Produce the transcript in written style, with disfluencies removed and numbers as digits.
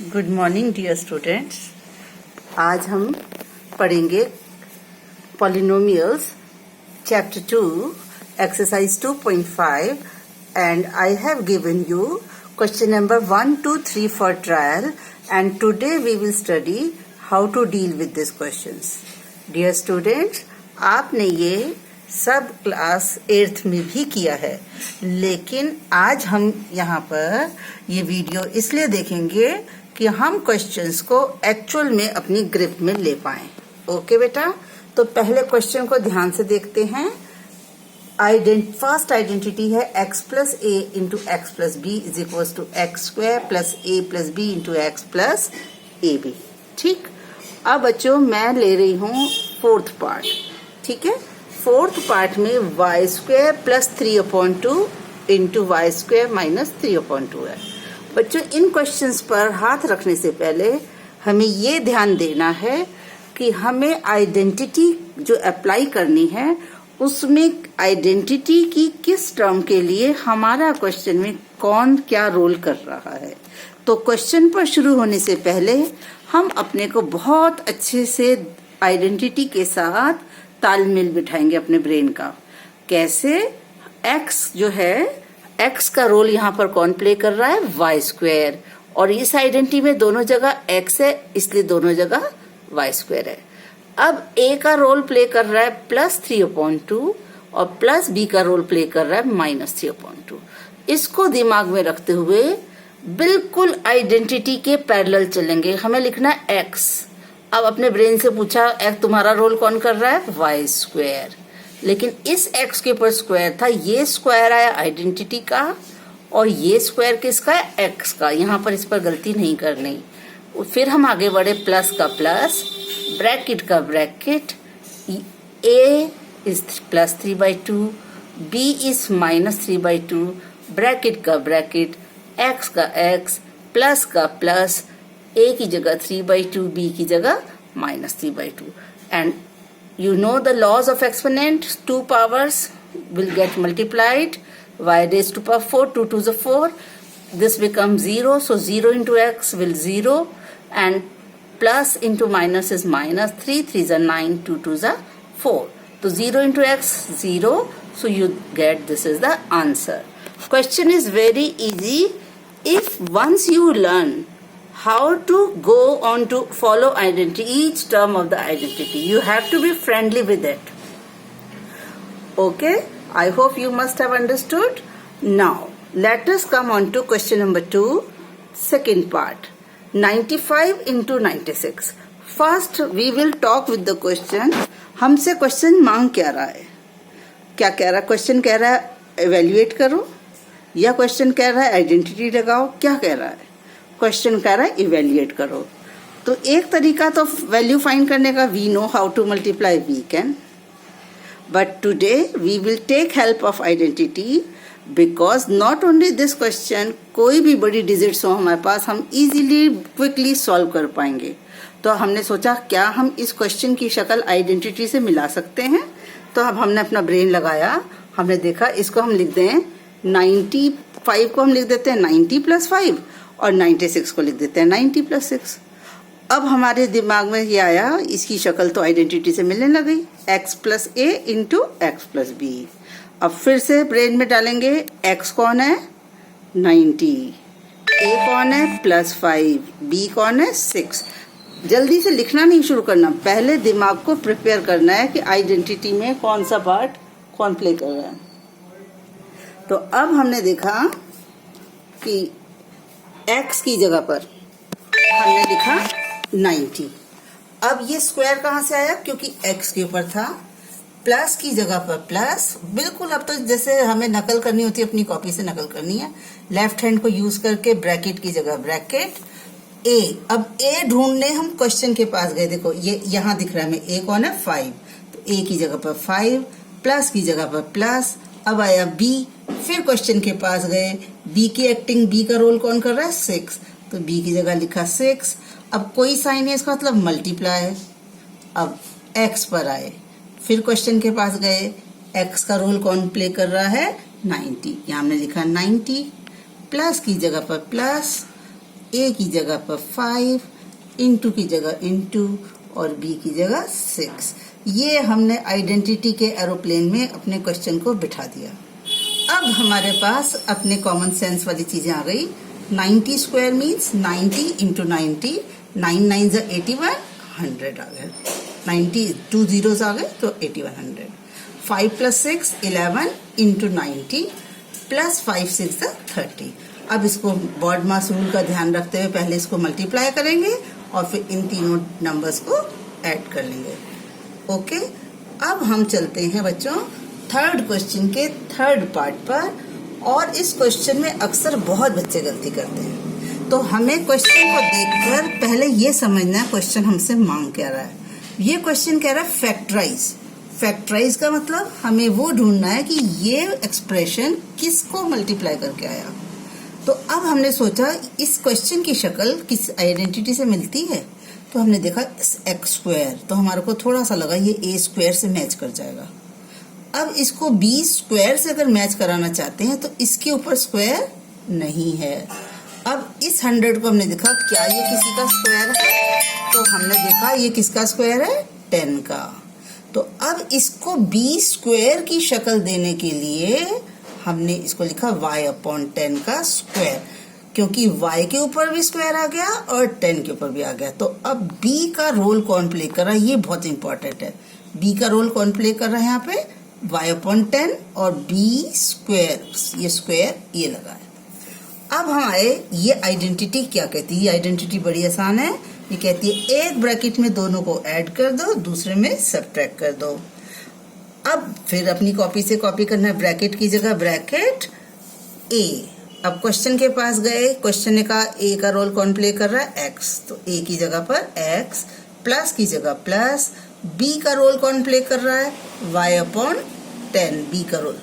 Good morning dear students. आज हम पढ़ेंगे polynomials chapter 2 exercise 2.5 and I have given you question number 1, 2, 3 for trial and today we will study how to deal with these questions. Dear students, आपने ये सब class 8th में भी किया है, लेकिन आज हम यहाँ पर ये वीडियो इसलिए देखेंगे कि हम क्वेश्चंस को एक्चुअल में अपनी ग्रिप में ले पाएं। ओके बेटा, तो पहले क्वेश्चन को ध्यान से देखते हैं। फर्स्ट आइडेंटिटी है x plus a into x plus b is equal to x square plus a plus b into x plus a b. ठीक, अब बच्चों मैं ले रही हूँ फोर्थ पार्ट। ठीक है, फोर्थ पार्ट में y square plus 3/2 into y square minus 3/2 है। बच्चों इन क्वेश्चंस पर हाथ रखने से पहले हमें ये ध्यान देना है कि हमें आइडेंटिटी जो अप्लाई करनी है उसमें आइडेंटिटी की किस टर्म के लिए हमारा क्वेश्चन में कौन क्या रोल कर रहा है। तो क्वेश्चन पर शुरू होने से पहले हम अपने को बहुत अच्छे से आइडेंटिटी के साथ तालमेल बिठाएंगे अपने ब्रेन का। कैसे? एक्स जो है, एक्स का रोल यहाँ पर कौन प्ले कर रहा है? वाई स्क्वायर, और इस आइडेंटिटी में दोनों जगह एक्स है इसलिए दोनों जगह वाई स्क्वायर है। अब ए का रोल प्ले कर रहा है प्लस 3/2 और प्लस बी का रोल प्ले कर रहा है माइनस 3/2। इसको दिमाग में रखते हुए बिल्कुल आइडेंटिटी के पैरेलल चलेंगे। हमें लिखना है एक्स। अब अपने ब्रेन से पूछा एक्स तुम्हारा रोल कौन कर रहा है? वाई स्क्वायर, लेकिन इस एक्स के ऊपर स्क्वायर था, ये स्क्वायर आया आइडेंटिटी का और ये स्क्वायर किसका है? एक्स का। यहाँ पर इस पर गलती नहीं करनी। फिर हम आगे बढ़े, प्लस का प्लस, ब्रैकेट का bracket, A is plus 3/2, B is minus 3/2, bracket का ब्रैकेट, एक्स का एक्स, प्लस का प्लस, ए की जगह 3/2, बी की जगह minus 3/2। And you know the laws of exponent, 2 powers will get multiplied, y raised to power 4, 2 to the 4, this becomes 0, so 0 into x will 0 and plus into minus is minus, 3 3s are 9, 2 2s are 4, so 0 into x 0, so you get this is the answer. Question is very easy if once you learn how to go on to follow identity, each term of the identity. You have to be friendly with it. Okay, I hope you must have understood. Now, let us come on to question number 2, second part. 95 into 96. First, we will talk with the question. हमसे question मांग क्या रहा है? क्या कह रहा है? Question कह रहा है evaluate करो, या क्वेश्चन कह रहा है आइडेंटिटी लगाओ? क्या कह रहा है? क्वेश्चन कह रहा है इवेल्युएट करो। तो एक तरीका तो वैल्यू फाइंड करने का, we know how to multiply, we can, but today we will take help of identity because not only this question, कोई भी बड़ी डिजिट्स हो हमारे पास हम इजीली क्विकली सॉल्व कर पाएंगे। तो हमने सोचा क्या हम इस क्वेश्चन की शक्ल आइडेंटिटी से मिला सकते हैं। तो अब हमने अपना ब्रेन लगाया, हमने देखा इसको हम लिख दें 95 को हम लिख देते हैं 90 + 5 और 96 को लिख देते हैं 90 + 6। अब हमारे दिमाग में ये आया, इसकी शक्ल तो आइडेंटिटी से मिलने लग गई, x + a into x plus B. अब फिर से ब्रेन में डालेंगे, x कौन है? 90, a कौन है? +5, b कौन है? 6। जल्दी से लिखना नहीं शुरू करना, पहले दिमाग को प्रिपेयर करना है कि आइडेंटिटी में कौन सा पार्ट कौन प्ले कर रहा है। तो अब हमने देखा कि x की जगह पर हमने लिखा 90। अब ये स्क्वायर कहाँ से आया? क्योंकि x के ऊपर था, प्लस की जगह पर प्लस, बिल्कुल अब तो जैसे हमें नकल करनी होती है, अपनी कॉपी से नकल करनी है, लेफ्ट हैंड को यूज करके ब्रैकेट की जगह ब्रैकेट, a। अब a ढूंढने हम क्वेश्चन के पास गए, देखो ये यहाँ दिख रहा है हमें, a कौन है? 5, तो a की जगह पर 5, प्लस की जगह पर प्लस। अब आया b, फिर क्वेश्चन के पास गए, b की एक्टिंग, b का रोल कौन कर रहा है? 6, तो b की जगह लिखा 6। अब कोई साइन है, इसका मतलब मल्टीप्लाई। अब x पर आए, फिर क्वेश्चन के पास गए, x का रोल कौन प्ले कर रहा है? 90, यहाँ हमने लिखा 90, प्लस की जगह पर प्लस, ए की जगह पर 5, इंटू की जगह इंटू और बी की जगह 6। ये हमने आइडेंटिटी के एरोप्लेन में अपने क्वेश्चन को बिठा दिया। अब हमारे पास अपने कॉमन सेंस वाली चीजें आ गई। 90 स्क्वायर मीन्स 90 इंटू 90, 9 9 जा 81, 100 आ गए। 90 2 zeros आ गए तो 8100। 5 + 6 11 इंटू 90 प्लस 5 6 जा 30। अब इसको बॉड मास रूल का ध्यान रखते हुए पहले इसको मल्टीप्लाई करेंगे और फिर इन तीनों नंबर्स को ऐड कर लेंगे। ओके, अब हम चलते हैं बच्चों थर्ड क्वेश्चन के थर्ड पार्ट पर। और इस क्वेश्चन में अक्सर बहुत बच्चे गलती करते हैं, तो हमें क्वेश्चन को देखकर पहले ये समझना है क्वेश्चन हमसे मांग क्या रहा है। ये क्वेश्चन कह रहा है फैक्टराइज। फैक्टराइज का मतलब हमें वो ढूंढना है कि ये एक्सप्रेशन किसको मल्टीप्लाई करके आया। तो अब हमने सोचा इस क्वेश्चन की शक्ल किस आइडेंटिटी से मिलती है, तो हमने देखा एक्स स्क्वायर, तो हमारे को थोड़ा सा लगा ये ए स्क्वायर से मैच कर जाएगा। अब इसको बी स्क्वायर से अगर मैच कराना चाहते हैं तो इसके ऊपर स्क्वायर नहीं है। अब इस 100 को हमने देखा क्या ये किसी का स्क्वायर है, तो हमने देखा ये किसका स्क्वायर है, 10 का। तो अब इसको बी स्क्वायर की शक्ल देने के लिए हमने इसको लिखा y/10 का स्क्वायर, क्योंकि y के ऊपर भी स्क्वायर आ गया और 10 के ऊपर भी आ गया। तो अब b का रोल कौन प्ले कर रहा है, ये बहुत इंपॉर्टेंट है। b का रोल कौन प्ले कर रहा है यहाँ पे, y/10 और b स्क्वायर, ये स्क्वायर ये लगा है। अब हम आए, ये आइडेंटिटी क्या कहती है। ये आइडेंटिटी बड़ी आसान है। ये कहती है एक ब्रैकेट में दोनों को ऐड कर दो, दूसरे में सब्ट्रैक्ट कर दो। अब फिर अपनी कॉपी से कॉपी करना है, ब्रैकेट की जगह ब्रैकेट a। अब क्वेश्चन के पास गए, क्वेश्चन ने कहा a का रोल कौन प्ले कर रहा है, x, तो a की जगह पर x, प्लस की जगह प्लस। b का रोल कौन प्ले कर रहा है, y/10, b का रोल।